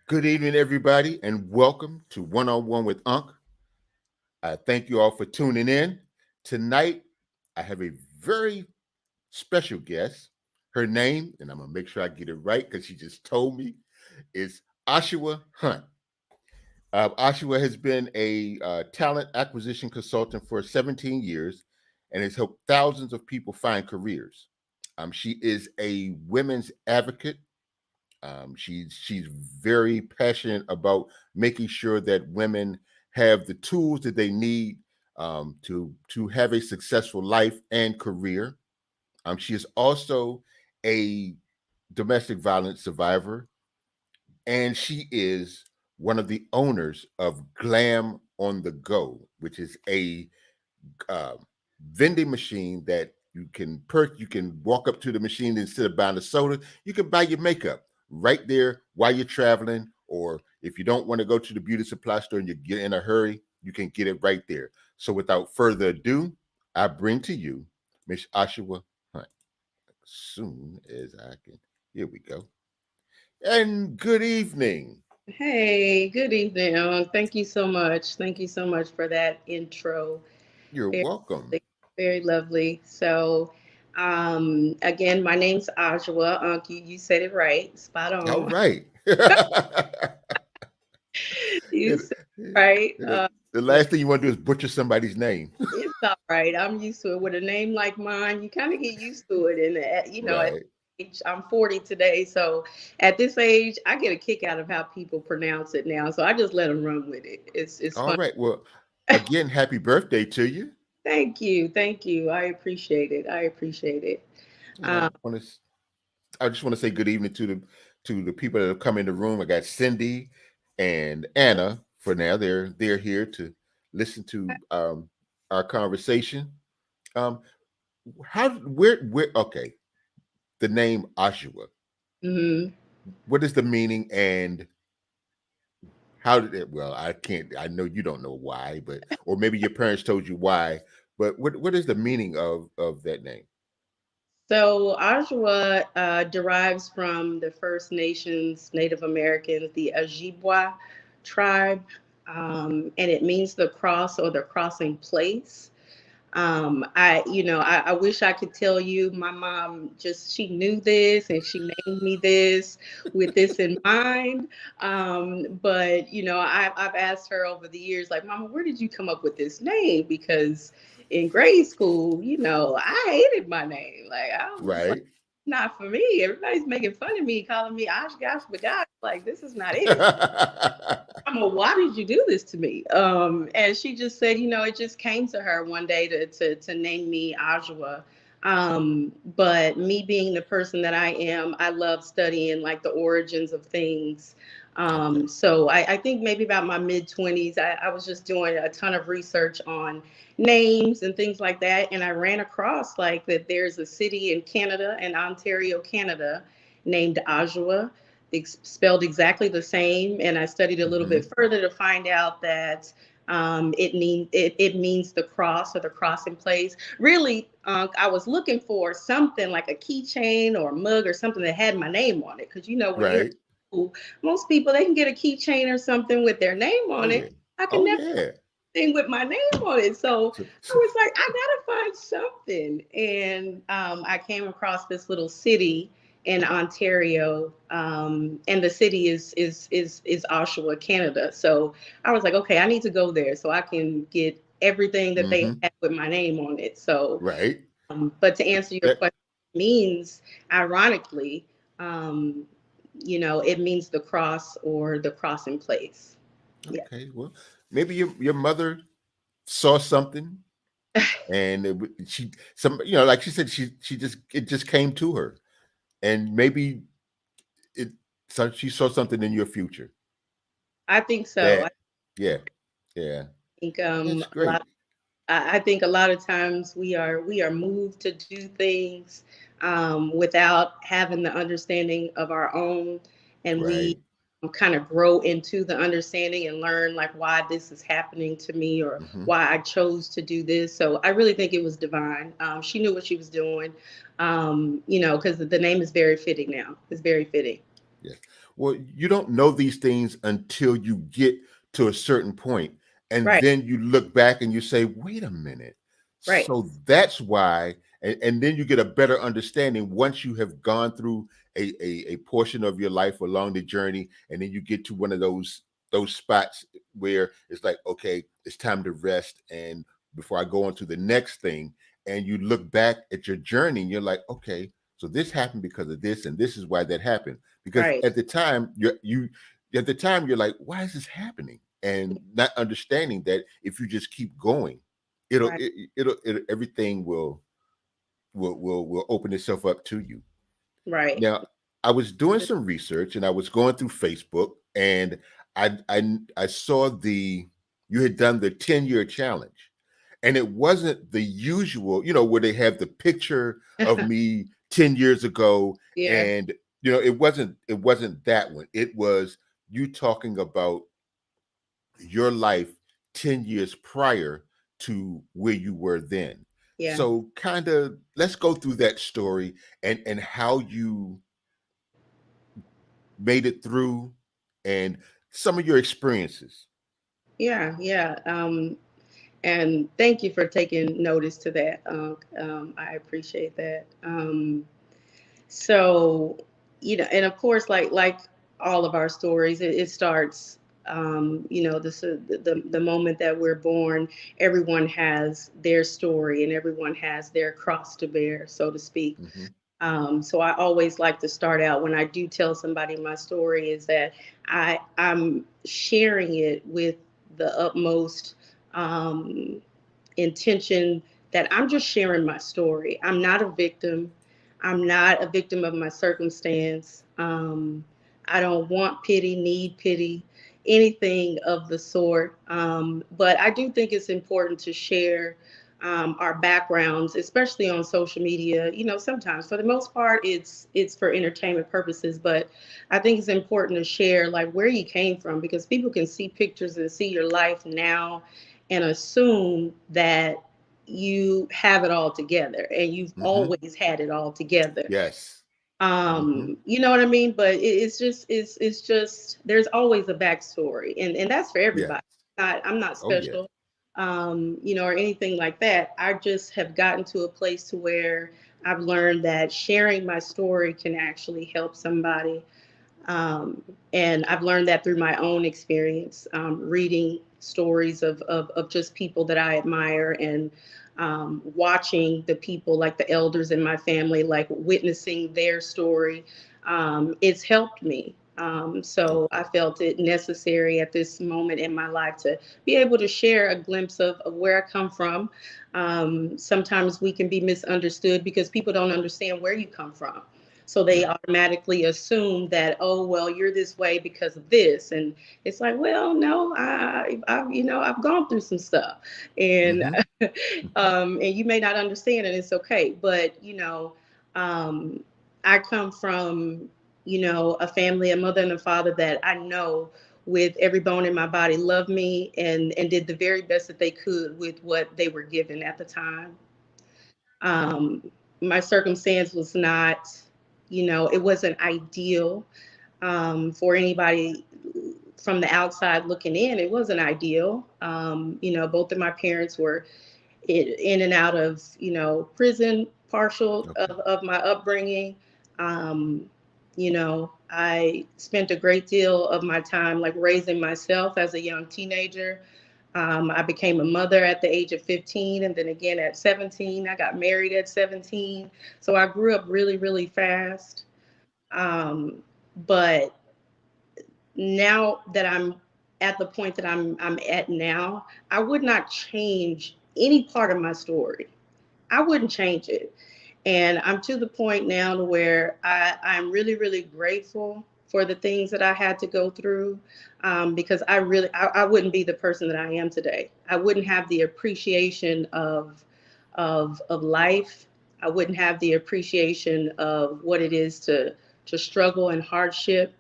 Good evening, everybody, and welcome to One on One with Unc. I thank you all for tuning in. Tonight, I have a very special guest. Her name, and I'm going to make sure I get it right because she just told me, is Oshawa Hunt. Oshawa has been a talent acquisition consultant for 17 years and has helped thousands of people find careers. She is a women's advocate. She's very passionate about making sure that women have the tools that they need to have a successful life and career. She is also a domestic violence survivor, and she is one of the owners of Glam on the Go, which is a uh, vending machine that you can walk up to the machine instead of buying a soda. You can buy your makeup right there while you're traveling, or if you don't want to go to the beauty supply store and you get in a hurry, you can get it right there. So without further ado, I bring to you Miss Oshawa Hunt. As soon as I can. Here we go. And good evening. Hey, good evening. Thank you so much. Thank you so much for that intro. You're Very, welcome. very lovely. Again, my name's Ajwa. You said it right. Spot All on. right. You You said it right. know, the last thing you want to do is butcher somebody's name. It's all right. I'm used to it. With a name like mine, you kind of get used to it. And, at Right. age, I'm 40 today. So at this age, I get a kick out of how people pronounce it now. So I just let them run with it. It's All fun. right. Well, again, happy birthday to you. Thank you. Thank you. I appreciate it. I appreciate it. And Um, I just want to say good evening to the people that have come in the room. I got Cindy and Anna for now. They're here to listen to our conversation. Um, how where okay, the name Oshawa. mhm. What is the meaning and how did it? Well, I can't. I know you don't know why, but or maybe your parents told you why. But what is the meaning of that name? So Oshawa derives from the First Nations Native Americans, the Ojibwa tribe, and it means the cross or the crossing place. I wish I could tell you my mom just she knew this and she named me this with this in mind. But I've asked her over the years, like, Mama, where did you come up with this name? Because in grade school, I hated my name. Like I was just like, Right. not for me. Everybody's making fun of me, calling me Osh Gosh Bagosh. Like this is not it. Mama, why did you do this to me? And she just said, it just came to her one day to name me Ajwa. But me being the person that I am, I love studying like the origins of things. Okay. So I think maybe about my mid 20s, I was just doing a ton of research on names and things like that. And I ran across like that there's a city in Canada, in Ontario, Canada, named Oshawa, spelled exactly the same. And I studied a little bit Hmm. further to find out that it means the cross or the crossing place. Really, I was looking for something like a keychain or a mug or something that had my name on it. Because when you're in Right. school, most people they can get a keychain or something with their name Oh on yeah. it. I can Oh never yeah. thing with my name on it. So So, I so- was like, I gotta find something. And I came across this little city in Ontario, and the city is Oshawa, Canada. So I was like, okay, I need to go there so I can get everything that they mhm. have with my name on it. So, Right. but to answer your That question, it means ironically, it means the cross or the crossing place. Yeah. okay. Well, maybe your mother saw something and she some like she said she just it just came to her and maybe it so she saw something in your future I think so. I that yeah, yeah, think that's a lot. great. I think a lot of times we are moved to do things without having the understanding of our own, and we Right. kind of grow into the understanding and learn like why this is happening to me or Hmm. why I chose to do this. So I really think it was divine. She knew what she was doing, because the name is very fitting now. It's very fitting. Yes. Well, you don't know these things until you get to a certain point, and Right, then you look back and you say, "Wait a minute." right, So that's why, and then you get a better understanding once you have gone through a portion of your life along the journey, and then you get to one of those spots where it's like, okay, it's time to rest, and before I go on to the next thing, and you look back at your journey, and you're like, okay, so this happened because of this, and this is why that happened. Because right, at the time you're like, why is this happening? And not understanding that if you just keep going, right, it'll everything will open itself up to you. right. Now, I was doing some research and I was going through Facebook, and I saw you had done the 10-year challenge, and it wasn't the usual, where they have the picture of me 10 years ago, Yeah, and it wasn't that one. It was you talking about your life 10 years prior to where you were then. yeah, So kind of let's go through that story and how you made it through and some of your experiences. yeah, yeah. And thank you for taking notice to that. I appreciate that. So, and of course, like all of our stories, it starts. This the moment that we're born. Everyone has their story, and everyone has their cross to bear, so to speak. Hmm. So I always like to start out when I do tell somebody my story is that I'm sharing it with the utmost um, intention that I'm just sharing my story. I'm not a victim. I'm not a victim of my circumstance. I don't want pity, need pity, anything of the sort. But I do think it's important to share our backgrounds, especially on social media. Sometimes, for the most part, it's for entertainment purposes. But I think it's important to share like where you came from because people can see pictures and see your life now and assume that you have it all together and you've Hmm. always had it all together. Yes. Hmm. You know what I mean? But it's just there's always a backstory, and that's for Yes. everybody. I'm not Oh yes. special, or anything like that. I just have gotten to a place to where I've learned that sharing my story can actually help somebody, um, and I've learned that through my own experience, reading stories of just people that I admire and watching the people like the elders in my family, like witnessing their story. It's helped me. So I Okay. felt it necessary at this moment in my life to be able to share a glimpse of where I come from. Sometimes we can be misunderstood because people don't understand where you come from. So they Right. automatically assume that, oh, well, you're this way because of this. And it's like, well, no, I've gone through some stuff, and Hmm. and you may not understand, and it's okay. But um, I come from a family, a mother and a father that I know with every bone in my body loved me and did the very best that they could with what they were given at the time. um, my circumstance was not, it wasn't ideal for anybody from the outside looking in. It wasn't ideal. Both of my parents were in and out of, prison, partial Okay. of my upbringing. I spent a great deal of my time like raising myself as a young teenager. I became a mother at the age of 15 and then again at 17. I got married at 17. So I grew up really, really fast. Um, but now that I'm at the point that I'm at now, I would not change any part of my story. I wouldn't change it. And I'm to the point now to where I'm really, really grateful for the things that I had to go through, because I wouldn't be the person that I am today. I wouldn't have the appreciation of life. I wouldn't have the appreciation of what it is to struggle and hardship.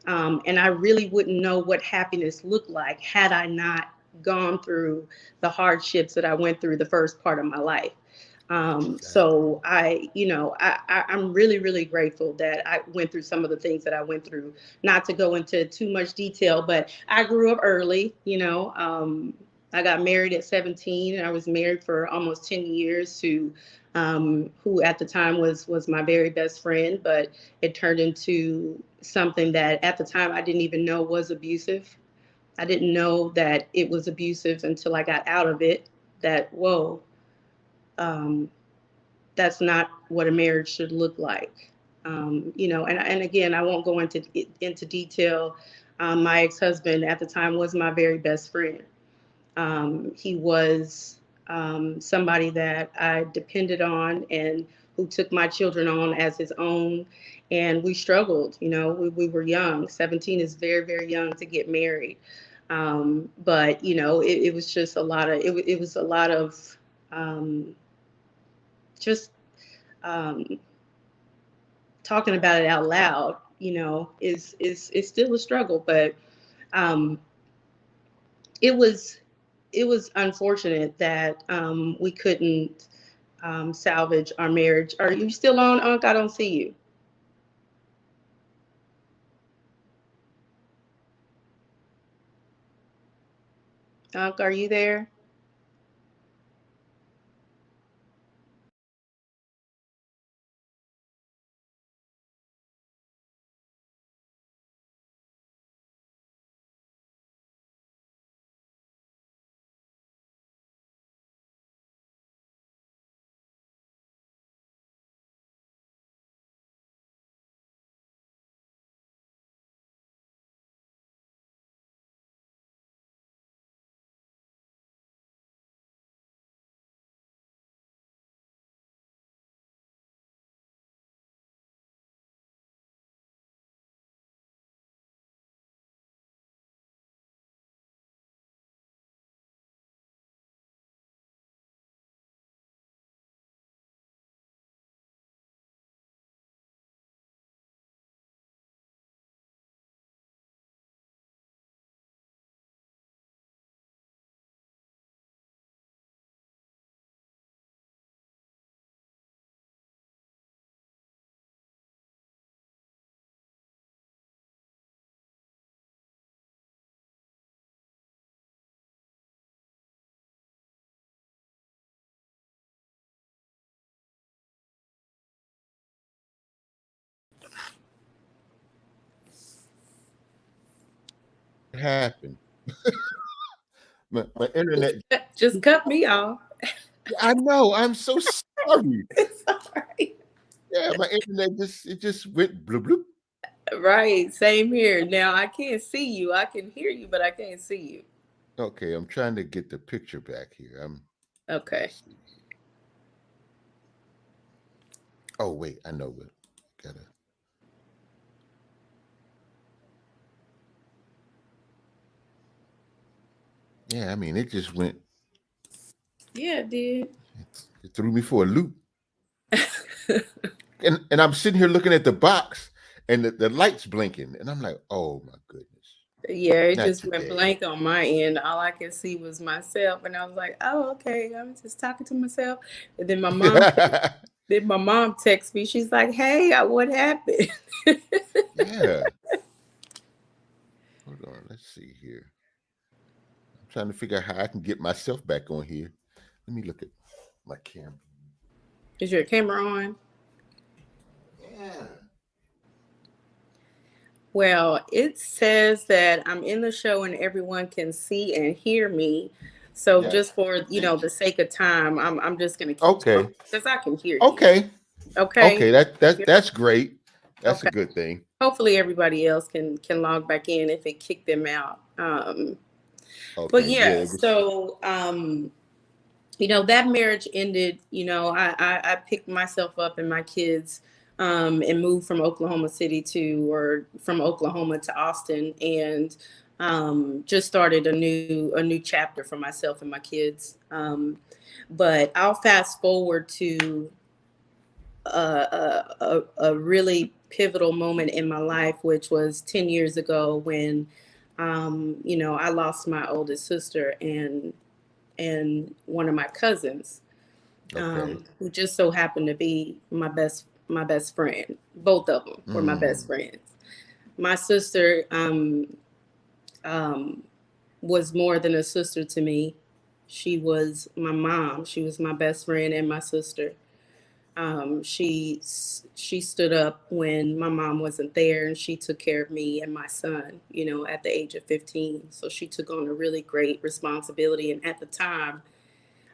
And I really wouldn't know what happiness looked like had I not gone through the hardships that I went through the first part of my life. So I'm really, really grateful that I went through some of the things that I went through. Not to go into too much detail, but I grew up early. I got married at 17, and I was married for almost 10 years to who at the time was my very best friend, but it turned into something that at the time I didn't even know was abusive. I didn't know that it was abusive until I got out of it. That whoa, um, that's not what a marriage should look like. And again, I won't go into detail. My ex-husband at the time was my very best friend. He was somebody that I depended on and who took my children on as his own. And we struggled. We were young. 17 is very, very young to get married. But it was just a lot of it was a lot of just um, talking about it out loud, is still a struggle. But um, it was it was unfortunate that we couldn't salvage our marriage. Are you still on, Unc? I don't see you. Unc, are you there? What happened? My Just, internet. just cut me off. I know. I'm so sorry. It's all right. Yeah, my internet just went bloop bloop. Right, same here. Now I can't see you. I can hear you, but I can't see you. Okay, I'm trying to get the picture back here. Okay. Let's see. Oh wait, I know what. Gotta. Yeah, I mean it just went. Yeah, it did. It threw me for a loop. And I'm sitting here looking at the box, and the lights blinking, and I'm like, oh my goodness, Yeah, it not just went today. blank on my end. All I could see was myself, and I was like, "Oh, okay, I'm just talking to myself." And then my mom texts me. She's like, "Hey, what happened?" Yeah. Hold on. Let's see here. I'm trying to figure out how I can get myself back on here. Let me look at my camera. Is your camera on? Yeah. Well, it says that I'm in the show and everyone can see and hear me. So Yes. just for See? the sake of time, I'm just gonna keep Okay. talking because I can hear you. Okay. Okay. Okay. That's You're that's great. That's a okay. good thing. Hopefully everybody else can log back in if it kicked them out. But Okay. Yeah. yeah, It was. so that marriage ended. I picked myself up and my kids and moved from Oklahoma City to or from Oklahoma to Austin, and just started a new chapter for myself and my kids. But I'll fast forward to a really pivotal moment in my life, which was 10 years ago when I lost my oldest sister and one of my cousins. Okay. who just so happened to be my best friend. Both of them were my best Mm. friends. My sister um, was more than a sister to me. She was my mom. She was my best friend and my sister. She stood up when my mom wasn't there, and she took care of me and my son. At the age of 15, so she took on a really great responsibility. And at the time,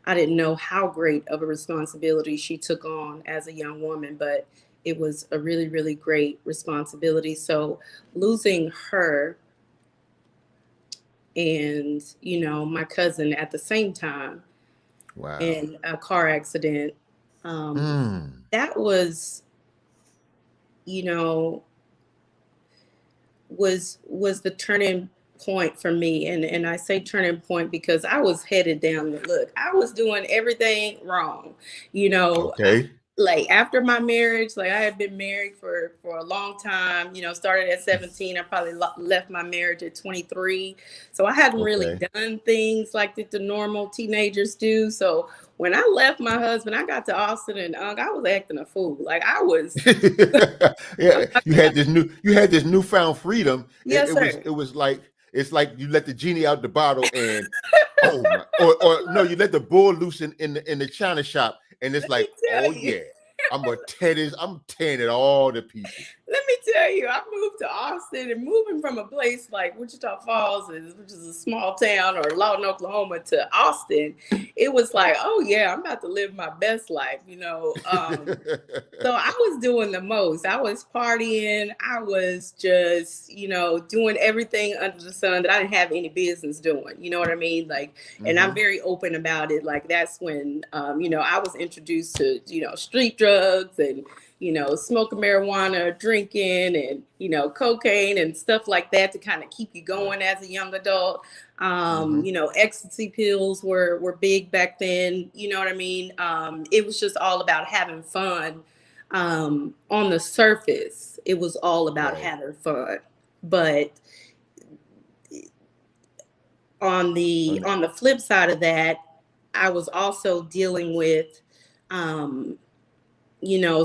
I didn't know how great of a responsibility she took on as a young woman, but it was a really, really great responsibility. So losing her and my cousin at the same time Wow. in a car accident, um, Mm. that you know was the turning point for me. And I say turning point because I was headed down the look. I was doing everything wrong. you know Okay. like after my marriage, like I had been married for a long time. Started at 17. I probably left my marriage at 23, so I hadn't really Okay. done things like that the normal teenagers do. So when I left my husband, I got to Austin, and I was acting a fool. Like I was. Yeah, you had this newfound freedom. It, Yes, it was sir. it was like it's like you let the genie out the bottle and oh my or no, you let the bull loose in the china shop and it's Let me like, tell oh you. yeah, I'm tearing it all to pieces. Let me tell you, I moved to Austin, and moving from a place like Wichita Falls, which is a small town, or Lawton, Oklahoma, to Austin, it was like, oh yeah, I'm about to live my best life. So I was doing the most. I was partying. I was just, doing everything under the sun that I didn't have any business doing. You know what I mean? Like, and I'm Hmm. very open about it. Like that's when, I was introduced to, street drugs and, smoking marijuana, drinking, and cocaine and stuff like that to kind of keep you Right. going as a young adult. Hmm. Ecstasy pills were big back then. You know what I mean? It was just all about having fun. On the surface, it was all about Right. having fun, but On on the flip side of that, I was also dealing with um,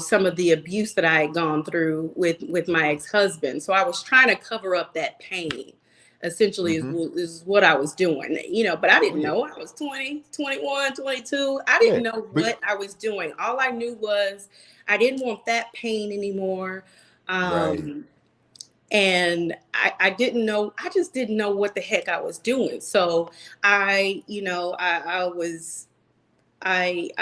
some of the abuse that I had gone through with my ex-husband. So I was trying to cover up that pain. Essentially hmm. is what I was doing. But I Oh didn't yeah. know. I was 20, 21, 22. I Yeah. didn't know But what I was doing. All I knew was I didn't want that pain anymore. right. Um, and I didn't know. I just didn't know what the heck I was doing. So I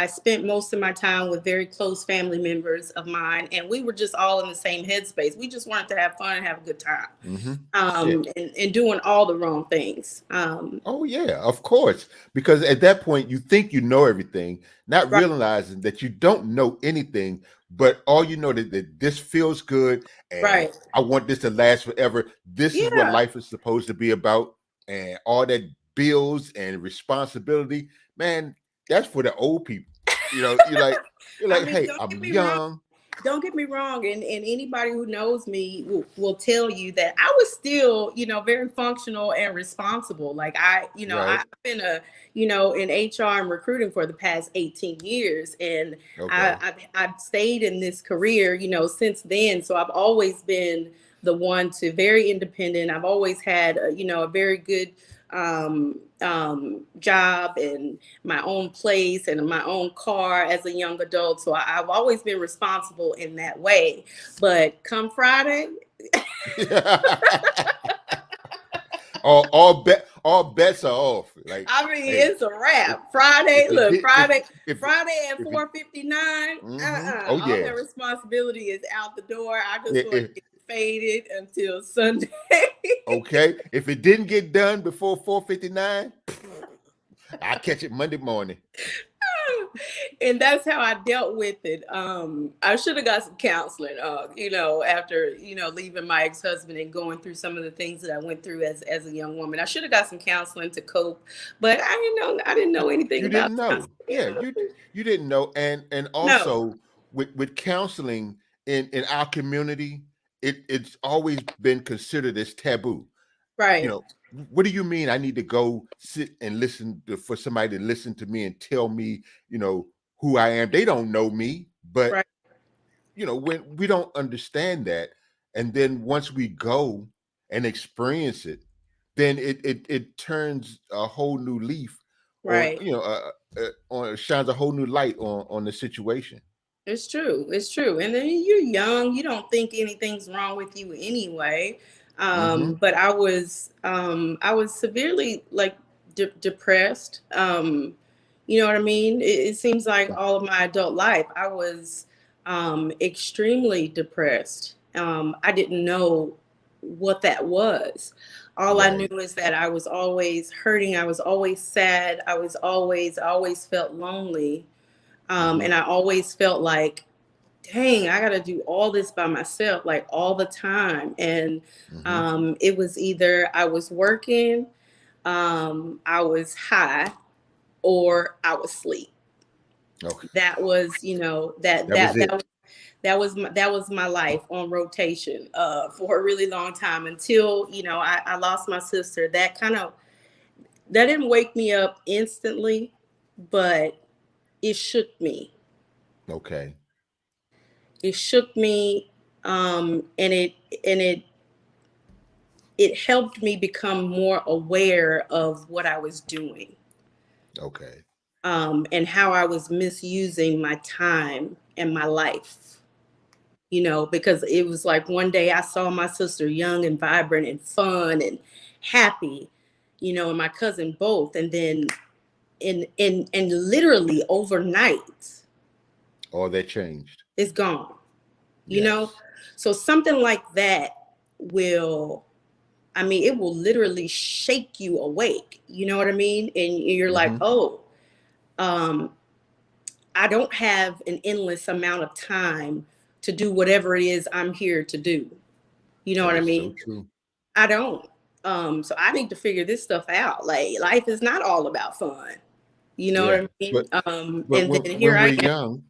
spent most of my time with very close family members of mine, and we were just all in the same headspace. We just wanted to have fun and have a good time, Hmm. Yeah. and doing all the wrong things. Oh yeah, of course. Because at that point you think you know everything, not Right, realizing that you don't know anything, but all you know that this feels good and right, I want this to last forever. This is what yeah. life is supposed to be about. And all that bills and responsibility, man, that's for the old people. You're I like, mean, hey, don't I'm get me wrong. young. Don't get me wrong, and anybody who knows me will tell you that I was still, very functional and responsible. Like Right. I've been in HR and recruiting for the past 18 years, and Okay. I've stayed in this career, since then. So I've always been the one to very independent. I've always had, a very good job and my own place and my own car as a young adult. So I've always been responsible in that way. But come Friday, all bets are off. Like, I mean, hey, it's a if wrap. Friday, if it look, did if Friday at if it 4:59. oh All that yeah. responsibility is out the door. I just want to If, get faded until Sunday. okay, if it didn't get done before 4:59, I catch it Monday morning. And that's how I dealt with it. I should have got some counseling, after, leaving my ex-husband and going through some of the things that I went through as a young woman. I should have got some counseling to cope, but I didn't know anything You about didn't know. counseling. Yeah, you didn't know. And No, also with counseling in our community, it's always been considered as taboo. You right. know, what do you mean I need to go sit and listen for somebody to listen to me and tell me, you know, who I am. They don't know me, but Right. when we don't understand that, and then once we go and experience it, then it turns a whole new leaf on, Right. on shines a whole new light on the situation. It's true. It's true. And then you're young. You don't think anything's wrong with you anyway. Hmm. But I was severely like depressed. You know what I mean? It seems like all of my adult life, I was extremely depressed. I didn't know what that was. All I knew Right. is that I was always hurting. I was always sad. I always felt lonely. Hmm. And I always felt like, dang, I got to do all this by myself, like all the time. And Hmm. it was either I was working, I was high, or I was asleep. Okay. That was, That was it. that was my life on rotation for a really long time until I lost my sister. That didn't wake me up instantly, but it shook me. Okay. It shook me, and it helped me become more aware of what I was doing, Okay. and how I was misusing my time and my life. Because it was like one day I saw my sister young and vibrant and fun and happy, and my cousin both, and then and literally overnight, All that changed. it's gone. You know, Yes. so something like that will I mean, it will literally shake you awake. You know what I mean? And you're like, Hmm. oh, um, I don't have an endless amount of time to do whatever it is I'm here to do. You know That what I is so mean? true. I don't. So I need to figure this stuff out. Like life is not all about fun. You know what Yeah. I mean? But And when then here when I we're am. young,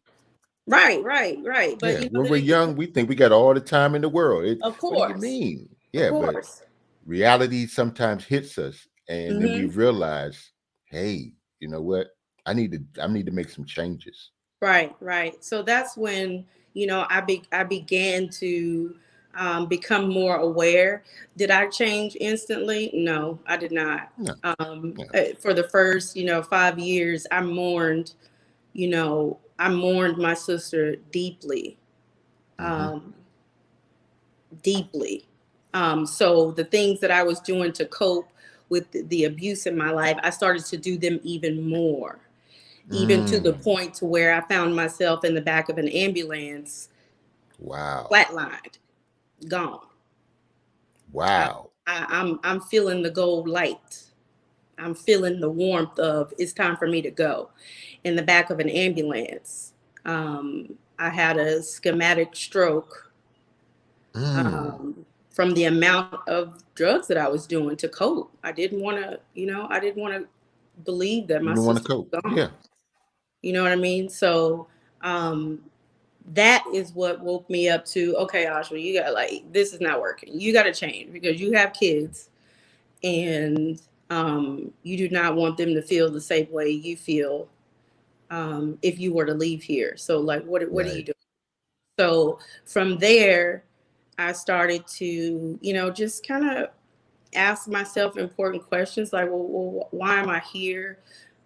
Right, right, right. But yeah, when we're young, we think we got all the time in the world. of What do you course, mean? of Yeah, but course. reality sometimes hits us, and then we Hmm. realize, hey, you know what? I need to make some changes. Right, right. So that's when I began to become more aware. Did I change instantly? No, I did not. No, no. For the first 5 years, I mourned my sister deeply, Hmm. um, deeply. So the things that I was doing to cope with the abuse in my life, I started to do them even more, even to the Mm. point to where I found myself in the back of an ambulance, Wow. flatlined, gone. I, Wow. I'm feeling the gold light. I'm feeling the warmth of it's time for me to go. In the back of an ambulance, I had a schematic stroke, Mm. from the amount of drugs that I was doing to cope. I didn't want to believe that You my don't want to sister cope. was gone. Yeah. You know what I mean? So um, that is what woke me up to, okay, Ashwa, you got like, this is not working. You got to change because you have kids, and you do not want them to feel the same way you feel if you were to leave here. So like, what are you Right. doing? So from there, I started to, just kind of ask myself important questions like, well, why am I here?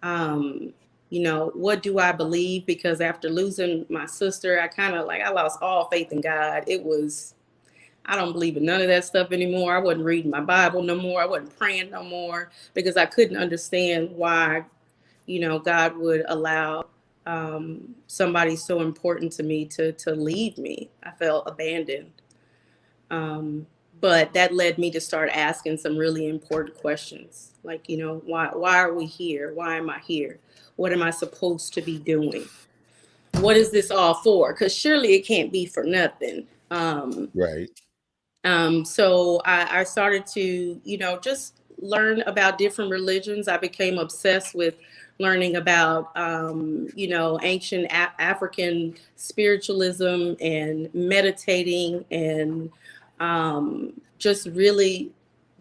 Um, what do I believe? Because after losing my sister, I lost all faith in God. I don't believe in none of that stuff anymore. I wasn't reading my Bible no more. I wasn't praying no more because I couldn't understand why, God would allow somebody so important to me to leave me. I felt abandoned. Um, but that led me to start asking some really important questions, like, why are we here? Why am I here? What am I supposed to be doing? What is this all for? Because surely it can't be for nothing. Right. So I started to, just learn about different religions. I became obsessed with learning about, ancient African spiritualism and meditating and just really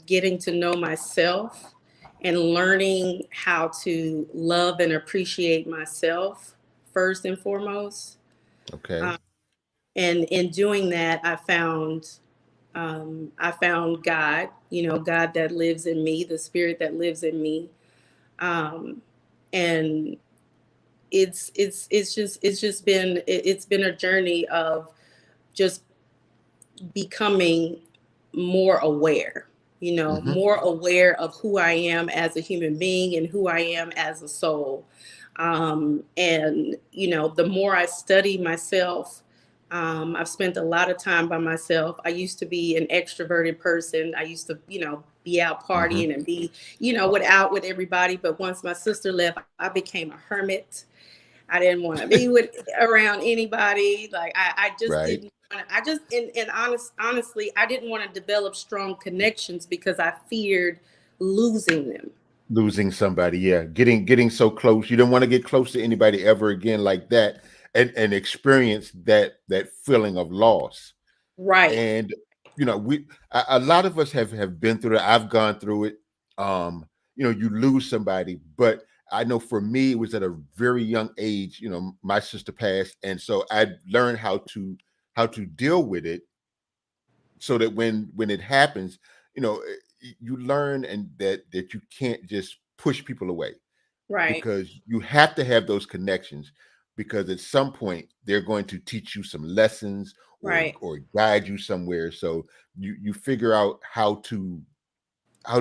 getting to know myself and learning how to love and appreciate myself first and foremost. Okay. Um, and in doing that, I found God, God that lives in me, the spirit that lives in me. Um, and it's been a journey of just becoming more aware, Hmm. more aware of who I am as a human being and who I am as a soul. And, the more I study myself, I've spent a lot of time by myself. I used to be an extroverted person. I used to, be out Hmm. partying and be, out with everybody. But once my sister left, I became a hermit. I didn't want to be with around anybody. Like I just Right. didn't want to. I just honestly, I didn't want to develop strong connections because I feared losing them. Losing somebody, yeah, getting so close. You don't want to get close to anybody ever again like that, and experience that feeling of loss. Right, And we a lot of us have been through it. I've gone through it. You lose somebody, but I know for me it was at a very young age. My sister passed, and so I learned how to deal with it, so that when it happens, you learn, and that you can't just push people away, right, because you have to have those connections, because at some point they're going to teach you some lessons, or right. guide you somewhere. So you figure out how to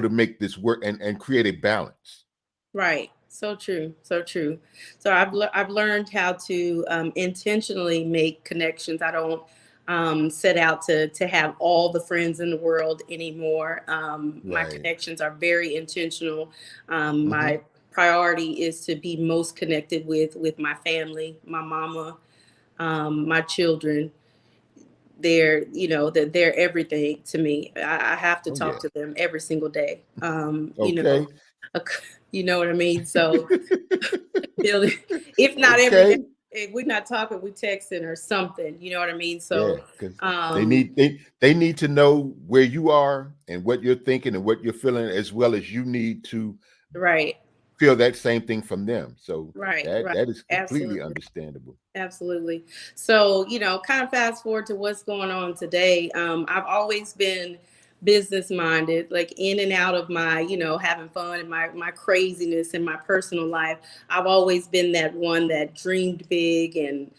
make this work, and create a balance. Right. So true. So true. So I've learned how to intentionally make connections. I don't set out to have all the friends in the world anymore. My Right. connections are very intentional. Hmm. My priority is to be most connected with my family, my mama, my children. They're everything to me. I have to Oh talk yeah. to them every single day. Okay. A you know what I mean? So building, if not every day, Okay. if we're not talking, we texting or something. You know what I mean? Yeah, So, because they um, need they need to know where you are, and what you're thinking, and what you're feeling, as well as you need to right, feel that same thing from them. So right, that right, that is completely absolutely. understandable. Absolutely. So, kind of fast forward to what's going on today. I've always been business minded, like in and out of my, having fun and my craziness in my personal life. I've always been that one that dreamed big and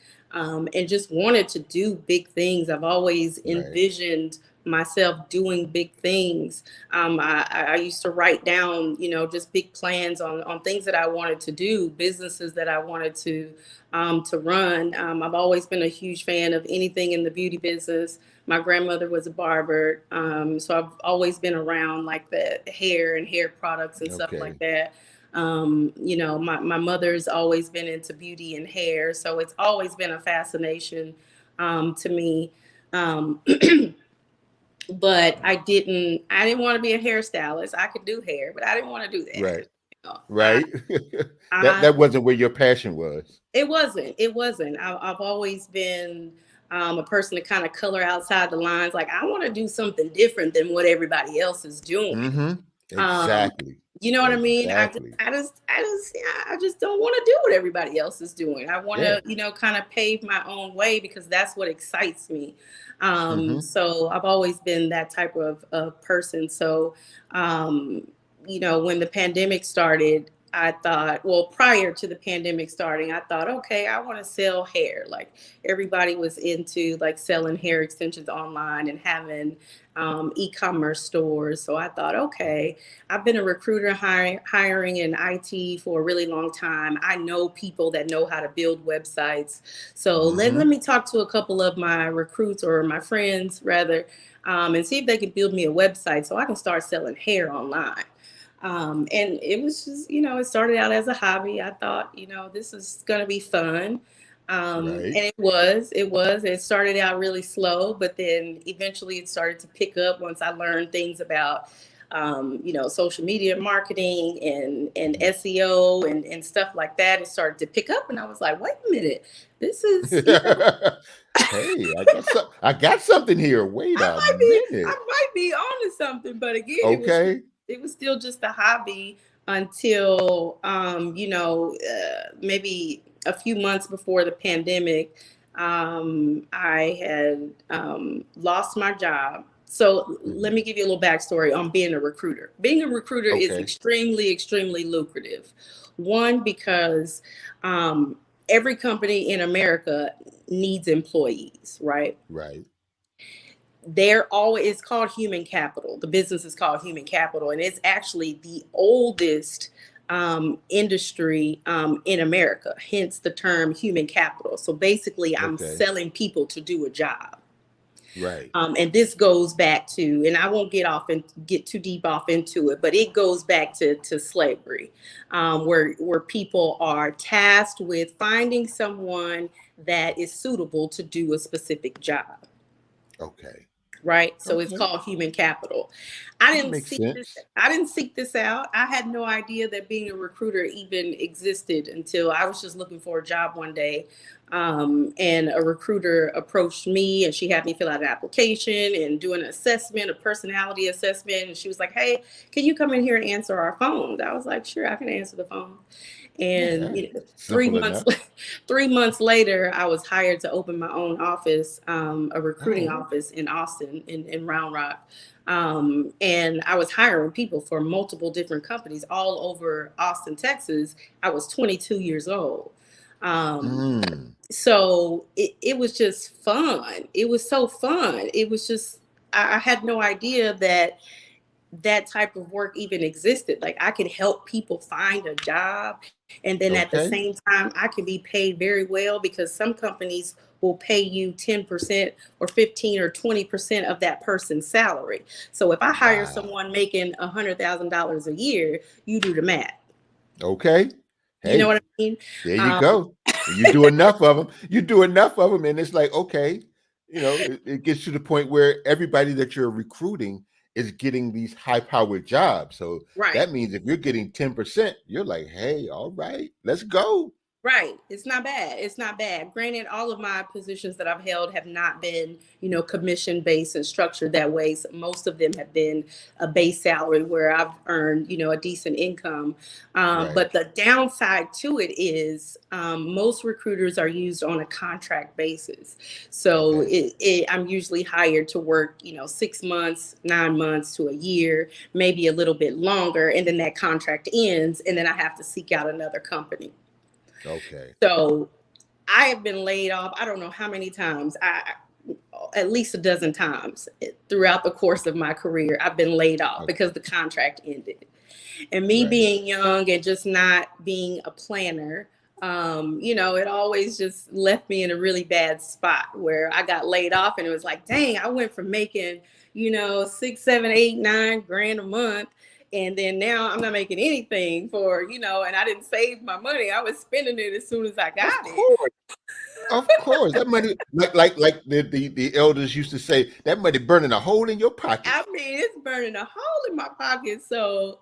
just wanted to do big things. I've always Right. envisioned myself doing big things. I used to write down, just big plans on things that I wanted to do, businesses that I wanted to run. I've always been a huge fan of anything in the beauty business. My grandmother was a barber, so I've always been around like the hair and hair products and stuff like Okay. that. My mother's always been into beauty and hair, so it's always been a fascination to me. Um, but I didn't want to be a hairstylist. I could do hair, but I didn't want to do that. Right. You know, Right. that I that wasn't where your passion was. It wasn't. It wasn't. I've always been a person to kind of color outside the lines. Like I want to do something different than what everybody else is doing. Hmm. Um, Exactly. you know what I mean? Exactly. I just don't want to do what everybody else is doing. I want Yeah. to, kind of pave my own way because that's what excites me. Hmm. So I've always been that type of person. So, um, when the pandemic started, I thought, well, prior to the pandemic starting, I thought, okay, I want to sell hair. Like everybody was into like selling hair extensions online and having e-commerce stores. So I thought, okay, I've been a recruiter hiring in IT for a really long time. I know people that know how to build websites. So let Hmm. me talk to a couple of my recruits or my friends rather, and see if they can build me a website so I can start selling hair online. And it was just, it started out as a hobby. I thought, this is going to be fun. Right. And it started out really slow, but then eventually it started to pick up once I learned things about, social media marketing and Mhm. SEO and stuff like that. It started to pick up and I was like, wait a minute, this is, Hey, I got something here. Wait a I minute. might be onto something, but again, Okay. it was still just a hobby until maybe a few months before the pandemic, I had lost my job. So let Mhm. me give you a little backstory on being a recruiter. Being a recruiter is Okay. extremely lucrative. One, because um, every company in America needs employees, right? Right. They're always, it's called human capital. The business is called human capital, and it's actually the oldest industry in America, hence the term human capital. So basically, I'm Okay. selling people to do a job. Right. And this goes back to, and I won't get too deep off into it, but it goes back to slavery, where people are tasked with finding someone that is suitable to do a specific job, Okay. right? So it's Okay. called human capital. I That didn't makes seek this. sense. I didn't seek this out. I had no idea that being a recruiter even existed until I was just looking for a job one day, and a recruiter approached me, and she had me fill out an application and do an assessment, a personality assessment. And she was like, "Hey, can you come in here and answer our phones?" I was like, "Sure, I can answer the phone." And Yeah. three Simple months enough. 3 months later, I was hired to open my own office, a recruiting Oh. office in Austin, in Round Rock. And I was hiring people for multiple different companies all over Austin, Texas. I was 22 years old. Um, Mm. so it was just fun. It was so fun. It was just, I had no idea that that type of work even existed. Like, I could help people find a job, and then at the Okay. same time I could be paid very well, because some companies will pay you 10% or 15 or 20% of that person's salary. So if I hire Wow. someone making $100,000 a year, you do the math. Okay. You know what Hey, I mean? there you Um, go. You do enough of them. You do enough of them, and it's like, okay, it gets to the point where everybody that you're recruiting is getting these high-powered jobs. So right. that means if you're getting 10%, you're like, hey, all right, let's go. Right. It's not bad. It's not bad. Granted, all of my positions that I've held have not been, commission based and structured that way. So most of them have been a base salary where I've earned, a decent income. Right. But the downside to it is, most recruiters are used on a contract basis. So Okay. I'm usually hired to work, 6 months, 9 months to a year, maybe a little bit longer. And then that contract ends, and then I have to seek out another company. Okay. So I have been laid off. I don't know how many times. At least a dozen times throughout the course of my career, I've been laid off Okay. because the contract ended. And me Right. being young and just not being a planner, it always just left me in a really bad spot where I got laid off, and it was like, dang, I went from making, 6, 7, 8, 9 grand a month. And then now I'm not making anything and I didn't save my money. I was spending it as soon as I Of got it. course. Of course. That money, like the elders used to say, that money burning a hole in your pocket. I mean, it's burning a hole in my pocket. So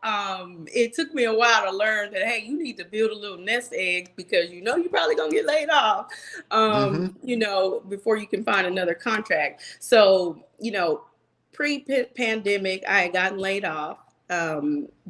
it took me a while to learn that, hey, you need to build a little nest egg, because you're probably gonna get laid off, Mm-hmm. before you can find another contract. So, pre-pandemic, I had gotten laid off,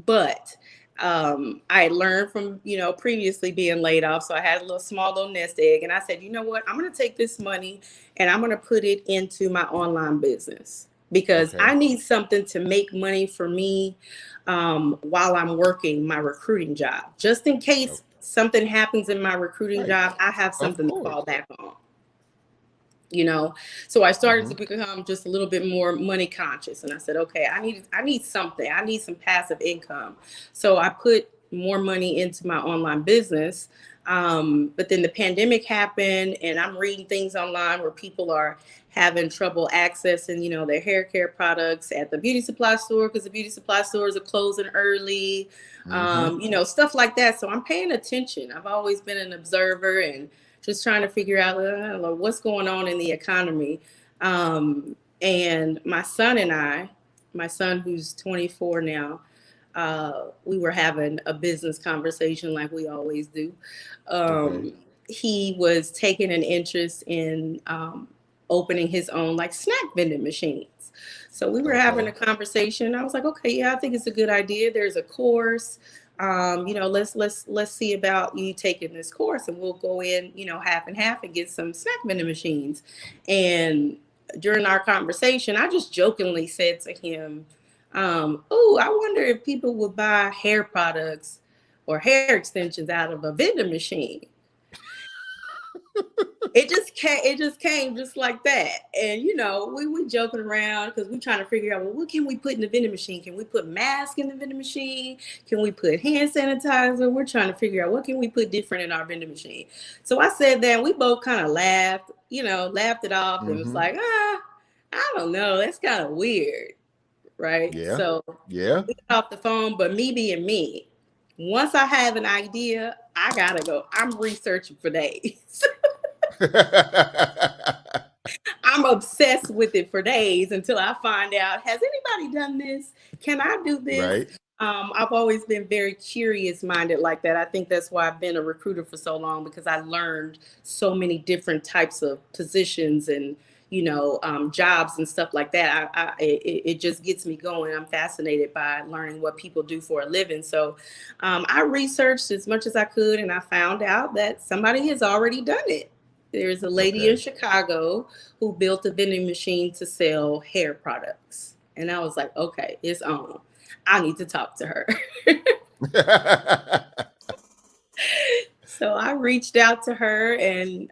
but I learned from previously being laid off. So I had a small little nest egg, and I said, you know what, I'm gonna take this money and I'm gonna put it into my online business, because Okay. I need something to make money for me, while I'm working my recruiting job. Just in Oh, case something happens in my recruiting right. job, I have Of something to fall course. back on. you know so I started Mm-hmm. to become just a little bit more money conscious, and I said, okay, I need something. I need some passive income. So I put more money into my online business. But then the pandemic happened, and I'm reading things online where people are having trouble accessing their hair care products at the beauty supply store, because the beauty supply stores are closing early. Mm-hmm. Stuff like that. So I'm paying attention. I've always been an observer, and just trying to figure out, I don't know, what's going on in the economy. And my son who's 24 now, we were having a business conversation like we always do. Okay. He was taking an interest in opening his own like snack vending machines. So we were having Okay. a conversation. I was like, okay, yeah, I think it's a good idea. There's a course. let's see about you taking this course, and we'll go in, half and half, and get some snack vending machines. And during our conversation, I just jokingly said to him, "Oh, I wonder if people would buy hair products or hair extensions out of a vending machine." It just came just like that. And we joking around because we trying to figure out, well, what can we put in the vending machine? Can we put mask in the vending machine? Can we put hand sanitizer? We're trying to figure out what can we put different in our vending machine. So I said that, and we both kind of laughed it off, and was Mm-hmm. like, I don't know, that's kind of weird, right? Yeah. So Yeah. we got off the phone, but me being me, once I have an idea, I gotta go. I'm researching for days. I'm obsessed with it for days until I find out, has anybody done this? Can I do this? Right. I've always been very curious minded like that. I think that's why I've been a recruiter for so long, because I learned so many different types of positions and jobs and stuff like that. It just gets me going. I'm fascinated by learning what people do for a living. So I researched as much as I could, and I found out that somebody has already done it. There's a lady in Okay. Chicago who built a vending machine to sell hair products. And I was like, okay, it's on. I need to talk to her. So I reached out to her, and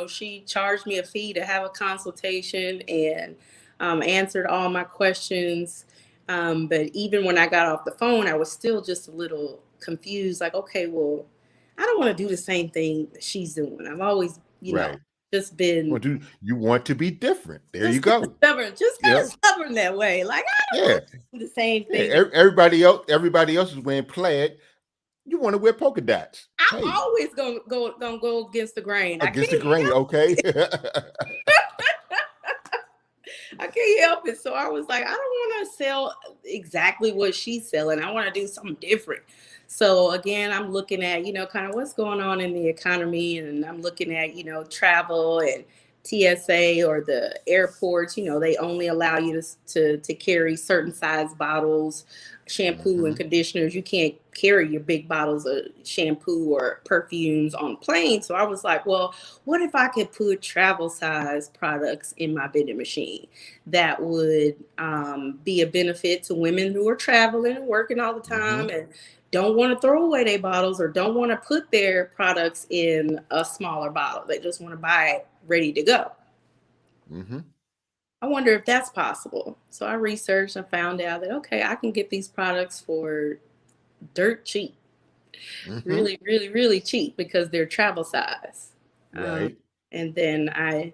she charged me a fee to have a consultation, and answered all my questions. But even when I got off the phone, I was still just a little confused. Like, okay, well, I don't want to do the same thing that she's doing. I've always, Right. just been You want to be different. There you just kind of go. stubborn, just kind of Yep. stubborn that way. Like, I don't Yeah. want to do the same Yeah. thing. Everybody else is wearing plaid. You want to wear polka dots. I'm Hey, always gonna go against the grain. I against the can't grain, okay? I can't help it. So I was like, I don't want to sell exactly what she's selling. I want to do something different. So again, I'm looking at, kind of what's going on in the economy, and I'm looking at, travel and TSA or the airports. They only allow you to carry certain size bottles, shampoo and Hmm. conditioners. You can't carry your big bottles of shampoo or perfumes on planes. So I was like, well, what if I could put travel size products in my vending machine that would be a benefit to women who are traveling and working all the time, Hmm. and don't want to throw away their bottles, or don't want to put their products in a smaller bottle. They just want to buy it ready to go. Hmm. I wonder if that's possible. So I researched and found out that, okay, I can get these products for dirt cheap, Hmm. really, really, really cheap, because they're travel size. Um, Right. and then I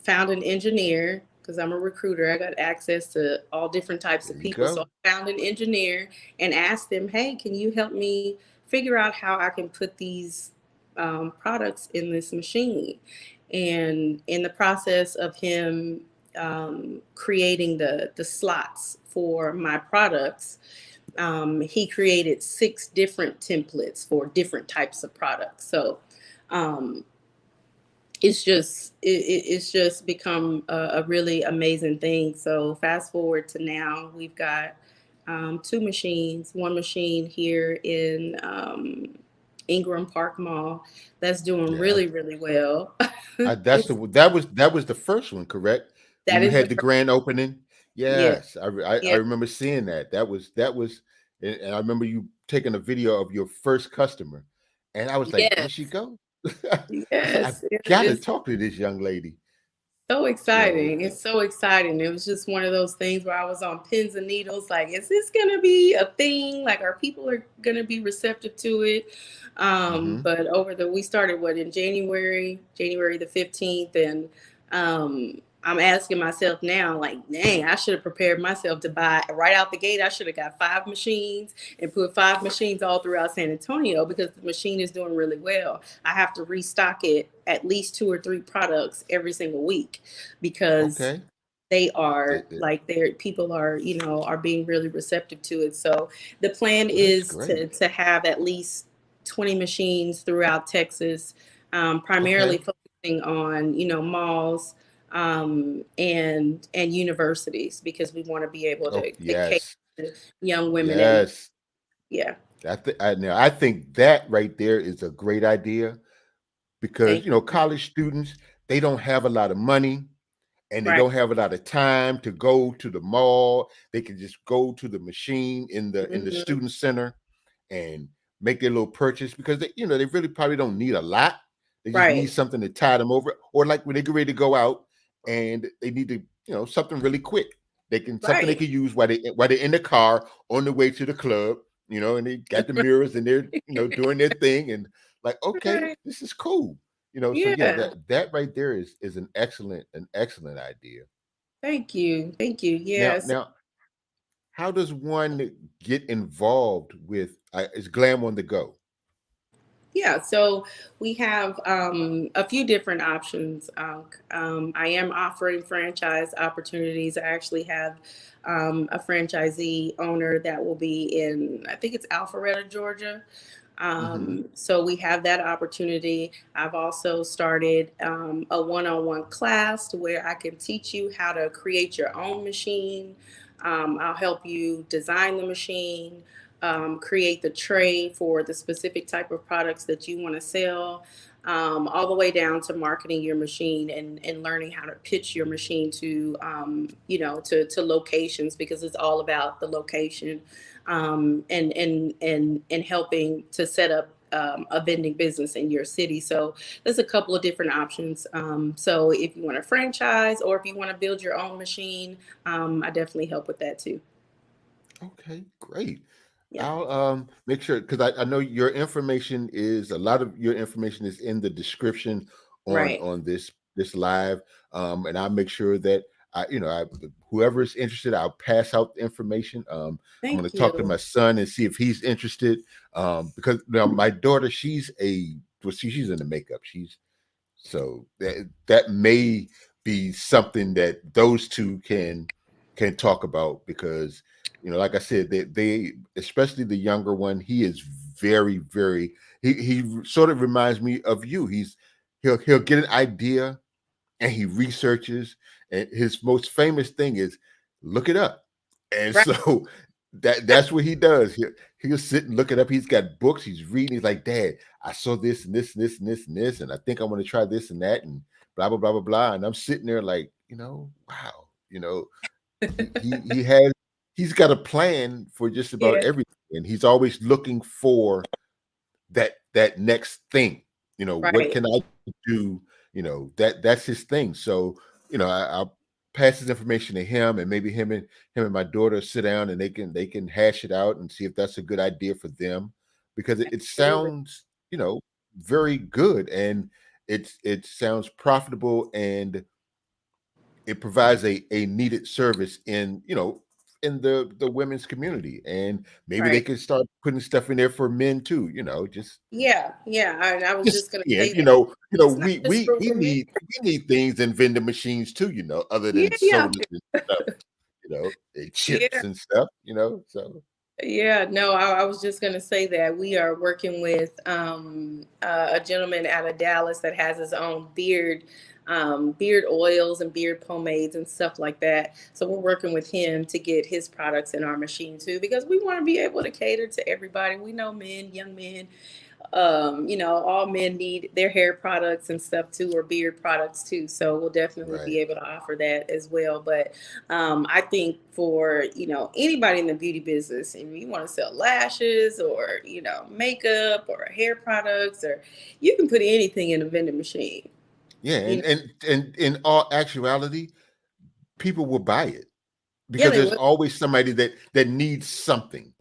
found an engineer, because I'm a recruiter. I got access to all different types There of you people. So go. I found an engineer and asked them, hey, can you help me figure out how I can put these products in this machine? And in the process of him creating the slots for my products, he created 6 different templates for different types of products. So um, it's just become a really amazing thing. So fast forward to now, we've got 2 machines. One machine here in Ingram Park Mall that's doing Yeah. really, really well. That's It's, the that was the first one, correct? When that you is the had the first. grand opening. Yeah, Yes, I yeah, remember seeing that. That was, and I remember you taking a video of your first customer, and I was like, there she yes, go. I said, I yes. gotta talk to this young lady. So So, exciting. It's so exciting. It was just one of those things where I was on pins and needles. Like, is this going to be a thing? Like, are people are going to be receptive to it? hmm. But we started in January the 15th. And I'm asking myself now, like, dang, I should have prepared myself to buy right out the gate. I should have got 5 machines and put 5 machines all throughout San Antonio, because the machine is doing really well. I have to restock it at least 2 or 3 products every single week, because Okay. they are It, it, like, they're people are being really receptive to it. So the plan well, that's is great. to have at least 20 machines throughout Texas, primarily Okay. focusing on malls, and universities, because we want to be able Oh, to cater yes. to young women. And Yes. yeah, I think that right there is a great idea because, thank you. college students, they don't have a lot of money and they Right. don't have a lot of time to go to the mall. They can just go to the machine in the Hmm. student center and make their little purchase because they really probably don't need a lot. They just need Right. something to tide them over, or like when they get ready to go out and they need to, something really quick. They can something they Right. can use while they're in the car on the way to the club, and they got the mirrors and they're doing their thing and like, okay, Right. this is cool. So yeah, Yeah. that right there is an excellent idea. Thank you. Thank you. Now Yes. now how does one get involved with is Glam on the Go? Yeah, so we have a few different options. I am offering franchise opportunities. I actually have a franchisee owner that will be in, I think it's Alpharetta, Georgia. Hmm. So we have that opportunity. I've also started a one-on-one class to where I can teach you how to create your own machine. I'll help you design the machine, create the tray for the specific type of products that you want to sell, all the way down to marketing your machine and learning how to pitch your machine to, to locations, because it's all about the location, and helping to set up a vending business in your city. So there's a couple of different options. So if you want to franchise or if you want to build your own machine, I definitely help with that too. Okay, great. Yeah. I'll make sure because I know your information is a lot of your information is in the description on Right. this live. And I'll make sure that whoever is interested, I'll pass out the information. I'm going Thank to talk to you. my son and see if he's interested. Because now my daughter, she's in the makeup. So that may be something that those two can talk about because like I said, they especially the younger one, he is very, very he sort of reminds me of you. He'll get an idea and he researches, and his most famous thing is look it up. And Right. so that's what he does. He'll sit and look it up. He's got books, he's reading, he's like, Dad, I saw this and this and this and this and this, and I think I want to try this and that and blah blah blah blah blah. And I'm sitting there like, wow, he's got a plan for just about Yeah. everything. And he's always looking for that next thing. What Right. can I do? That's his thing. So I'll pass his information to him, and maybe him and my daughter sit down and they can hash it out and see if that's a good idea for them because it Absolutely. sounds very good and it sounds profitable and it provides a needed service in the women's community, and maybe they Right. could start putting stuff in there for men too, Yeah. Yeah. I was just just going to yeah, say that it's not we just we for we women. need we need things in vending machines too, other Yeah. than Yeah. sodas and stuff, and chips Yeah. and stuff, so Yeah, no, I was just going to say that we are working with a gentleman out of Dallas that has his own beard oils and beard pomades and stuff like that. So we're working with him to get his products in our machine too, because we want to be able to cater to everybody. We know men, young men, all men need their hair products and stuff too, or beard products too. So we'll definitely right. be able to offer that as well. But I think for anybody in the beauty business, if you want to sell lashes or makeup or hair products, or you can put anything in a vending machine. Yeah, You and know, in all actuality, people will buy it yeah, because they there's will. always somebody that needs something,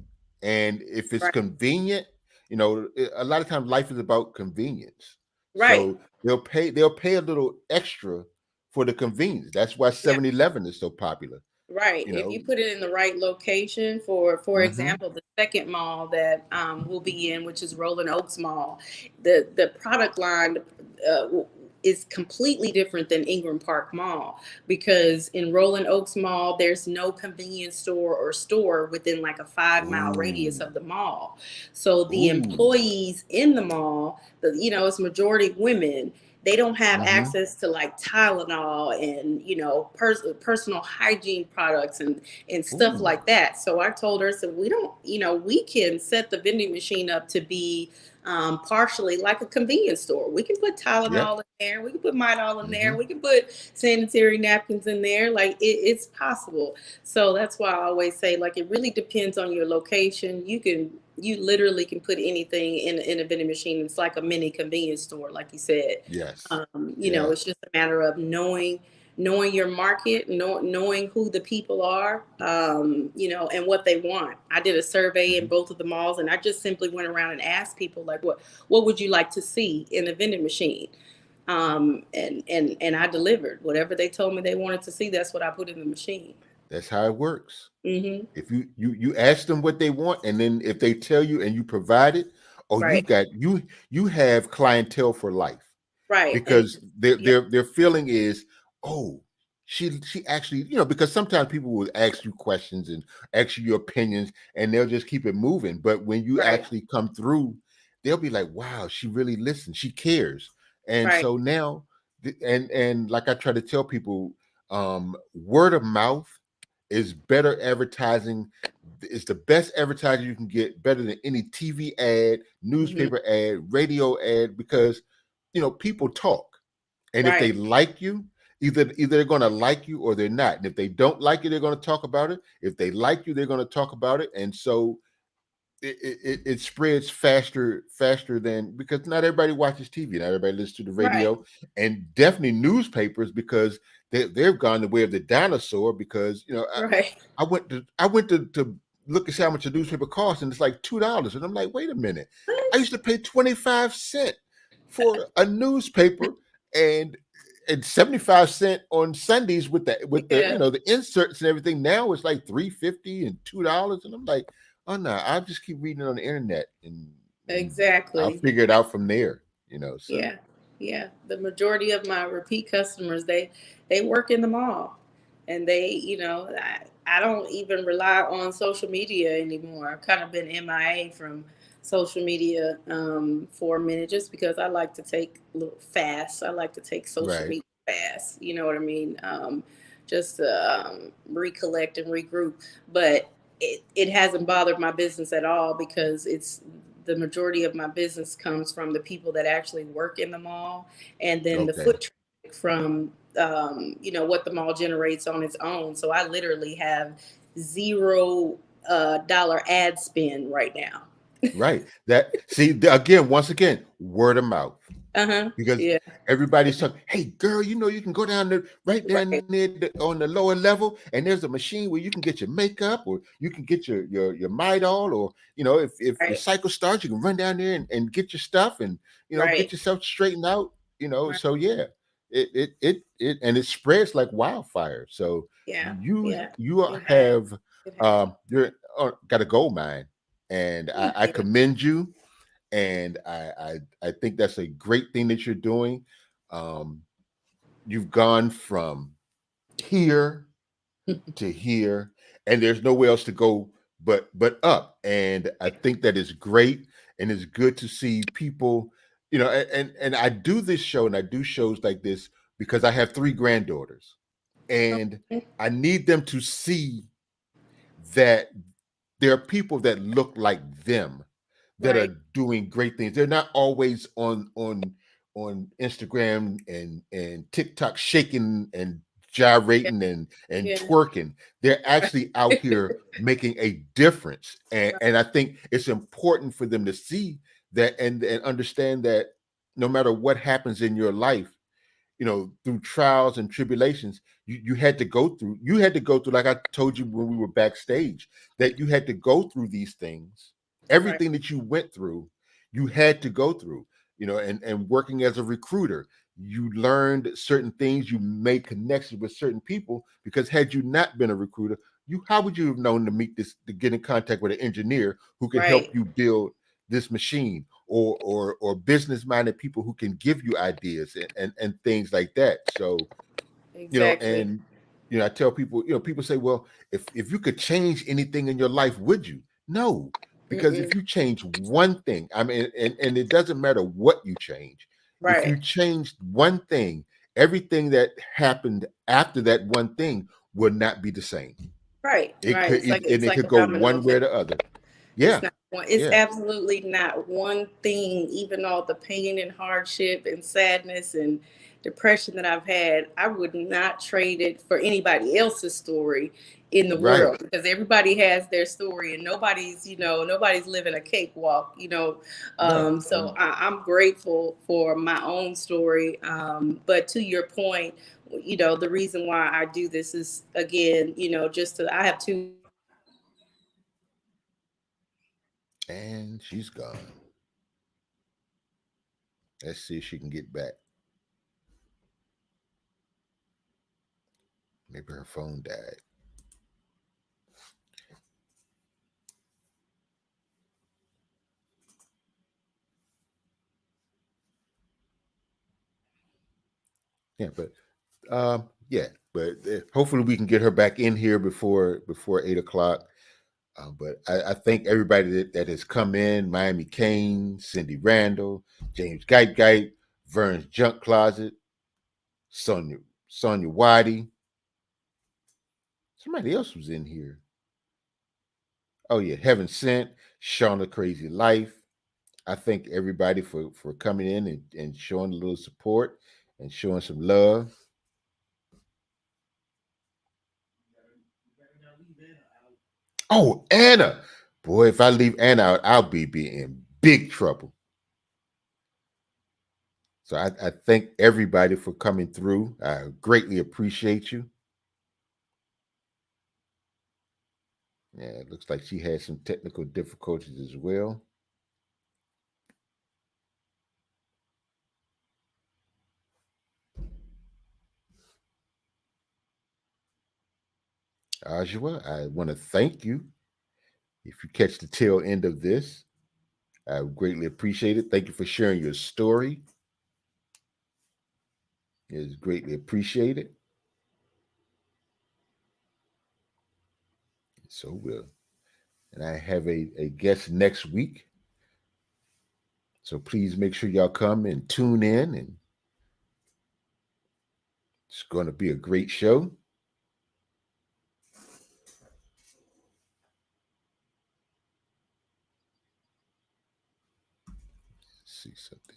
and if it's Right, convenient, a lot of times life is about convenience. right, So they'll pay a little extra for the convenience. That's why yeah. 7-Eleven is so popular. Right. You If know. you put it in the right location, for Hmm. example, the second mall that we'll be in, which is Rolling Oaks Mall, the product line is completely different than Ingram Park Mall, because in Rolling Oaks Mall, there's no convenience store or store within like a 5 mile radius Ooh, of the mall. So the ooh, employees in the mall, it's majority women. They don't have Mm-hmm. access to like Tylenol and, personal hygiene products and stuff Ooh. like that. So I told her, so we don't, we can set the vending machine up to be partially like a convenience store. We can put Yep. Tylenol in there. We can put Midol in Mm-hmm. there. We can put sanitary napkins in there. Like it's possible. So that's why I always say, like, it really depends on your location. You literally can put anything in a vending machine. It's like a mini convenience store, like you said. Yes. Yeah. It's just a matter of knowing your market, knowing who the people are, and what they want. I did a survey in Mm-hmm. both of the malls, and I just simply went around and asked people, like, what would you like to see in the vending machine? And I delivered whatever they told me they wanted to see. That's what I put in the machine. That's how it works. Hmm. If you ask them what they want, and then if they tell you and you provide it, oh, Right, you have clientele for life. right, and Because their yeah, their their feeling is, oh, she actually, because sometimes people will ask you questions and ask you your opinions, and they'll just keep it moving. But when you right, actually come through, they'll be like, wow, she really listens, she cares. And right, so now, and like I try to tell people, word of mouth is better advertising. It's the best advertising you can get, better than any TV ad, hmm, newspaper ad, radio ad, because people talk, and if they right, like you, either they're going to like you or they're not. And if they don't like you, they're going to talk about it. If they like you, they're going to talk about it. And so it spreads faster than, because not everybody watches TV, not everybody listens to the right, radio, and definitely newspapers, because they've gone the way of the dinosaur. Because right. I went to look and see how much a newspaper costs, and it's like $2, and I'm like, wait a minute, I used to pay 25 cents for a newspaper, and 75 cents on Sundays with the Yeah, the inserts and everything. Now it's like 3.50 and $2, and I'm like, oh no, I'll just keep reading it on the internet, and I'll exactly. figure it out from there. So Yeah, yeah. The majority of my repeat customers, they work in the mall, and I don't even rely on social media anymore. I've kind of been MIA from social media for a minute, just because I like to take little fasts. I like to take social right, media fasts. You know what I mean? Just to recollect and regroup. But it hasn't bothered my business at all, because it's the majority of my business comes from the people that actually work in the mall, and then the okay, foot traffic from what the mall generates on its own. So I literally have $0 ad spend right now. right. That, see, again, once again, word of mouth. Uh huh. Because Yeah. everybody's talking, hey girl, you can go down there, right down Right. there on the lower level, and there's a machine where you can get your makeup, or you can get your Midol, or if your Right. cycle starts, you can run down there and get your stuff, and get Right. yourself straightened out. Right. So yeah, and it spreads like wildfire. So Yeah. you Yeah. you It has. have It has. you're got a gold mine, and Thank I you. commend you, and I think that's a great thing that you're doing. Um, you've gone from here to here, and there's nowhere else to go but up. And I think that is great, and it's good to see people. And I do this show, and I do shows like this because I have three granddaughters, and Okay. I need them to see that there are people that look like them that Right. are doing great things. They're not always on Instagram and TikTok shaking and Yeah. gyrating and Yeah. twerking. They're Right. actually out here making a difference. And Right. and I think it's important for them to see that, and understand that no matter what happens in your life, through trials and tribulations, you had to go through, like I told you when we were backstage, that you had to go through these things. Right. Everything that you went through, you had to go through. And working as a recruiter, you learned certain things, you made connections with certain people, because had you not been a recruiter, how would you have known to get in contact with an engineer who could help Right. you build this machine, or business minded people who can give you ideas, and things like that. So, Exactly. and I tell people, people say, well, if you could change anything in your life, would you? No, because if Mm-mm. you change one thing, I mean, and it doesn't matter what you change, If you Right. changed one thing, everything that happened after that one thing would not be the same. Right. It Right. could, and It's it like could a go domino one way or effect. the other. It's Yeah, not one, it's yeah, absolutely not one thing, even all the pain and hardship and sadness and depression that I've had, I would not trade it for anybody else's story in the right, world, because everybody has their story and nobody's living a cakewalk. no, So I'm grateful for my own story. But to your point, the reason why I do this is, again, I have two grandbabies that are just, and she's gone. Let's see if she can get back. Maybe her phone died. Yeah, but yeah, but hopefully we can get her back in here before 8 o'clock. But I think everybody that has come in, Miami Kane, Cindy Randall, James Geit, Vern's Junk Closet, Sonia Waddy, somebody else was in here. Oh yeah, Heaven Sent, Shauna Crazy Life. I thank everybody for coming in and showing a little support and showing some love. Oh, Anna. Boy, if I leave Anna out, I'll be in big trouble. So I thank everybody for coming through. I greatly appreciate you. Yeah, it looks like she had some technical difficulties as well. Ajua, I want to thank you. If you catch the tail end of this, I would greatly appreciate it. Thank you for sharing your story. It is greatly appreciated. So will. And I have a guest next week. So please make sure y'all come and tune in. And it's going to be a great show. Let's see something.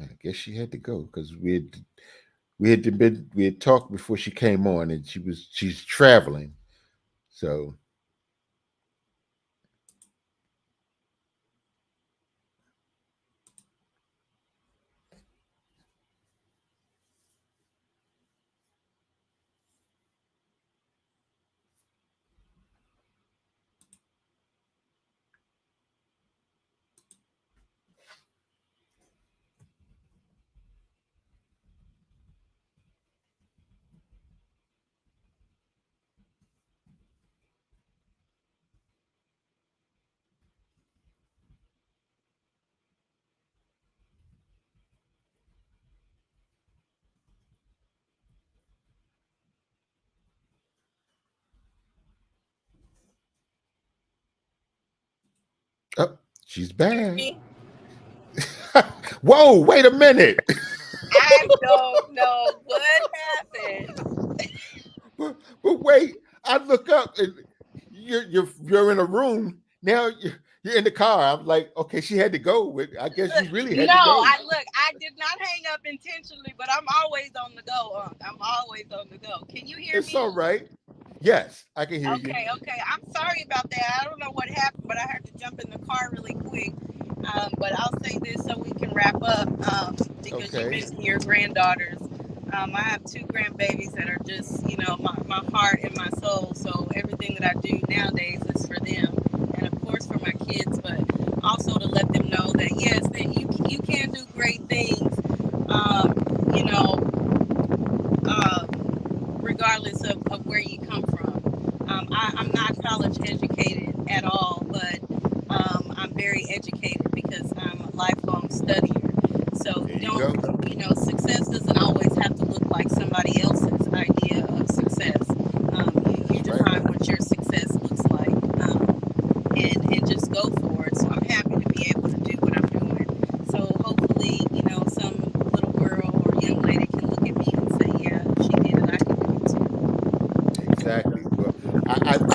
I guess she had to go because we had talked before she came on, and she's traveling. So oh, she's back. me. Whoa, wait a minute. I don't know what happened. but wait, I look up and you're in a room now. You're in the car. I'm like, okay, she had to go. I guess you really No, had to go. I did not hang up intentionally, but I'm always on the go. I'm always on the go. Can you hear It's me? all right. Yes, I can hear you. Okay. I'm sorry about that. I don't know what happened, but I had to jump in the car really quick. But I'll say this so we can wrap up, because you Okay. mentioned your granddaughters. I have two grandbabies that are just, my heart and my soul. So everything that I do nowadays is for them, and of course for my kids, but also to let them know that yes, that you can do great things. Um, you know, Regardless of where you come from. I'm not college educated at all, but I'm very educated because I'm a lifelong studier. So There you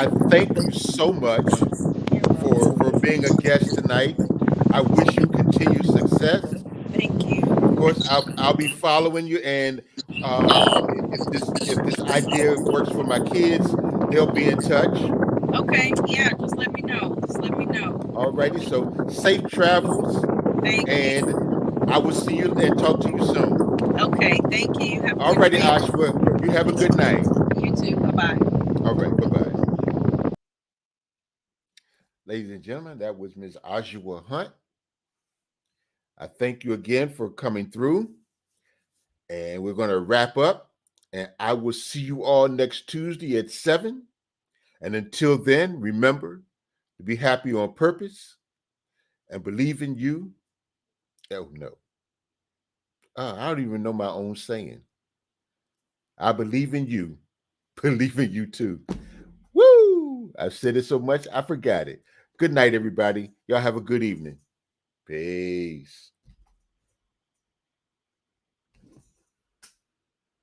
I thank you so much for being a guest tonight. I wish you continued success. Thank Of you. course, I'll be following you, and if this idea works for my kids, they'll be in touch. Okay, yeah, just let me know. Just let me know. Alrighty, so safe travels, Thank and you. I will see you and talk to you soon. Okay, thank you. Have a good Alrighty, night. Ashwa, you have a good night. You too. Bye bye. All right, bye bye. Ladies and gentlemen, that was Ms. Ashwa Hunt. I thank you again for coming through, and we're going to wrap up. And I will see you all next Tuesday at 7. And until then, remember to be happy on purpose and believe in you. Oh, no. I don't even know my own saying. I believe in you. Believe in you too. Woo! I've said it so much, I forgot it. Good night, everybody. Y'all have a good evening. Peace.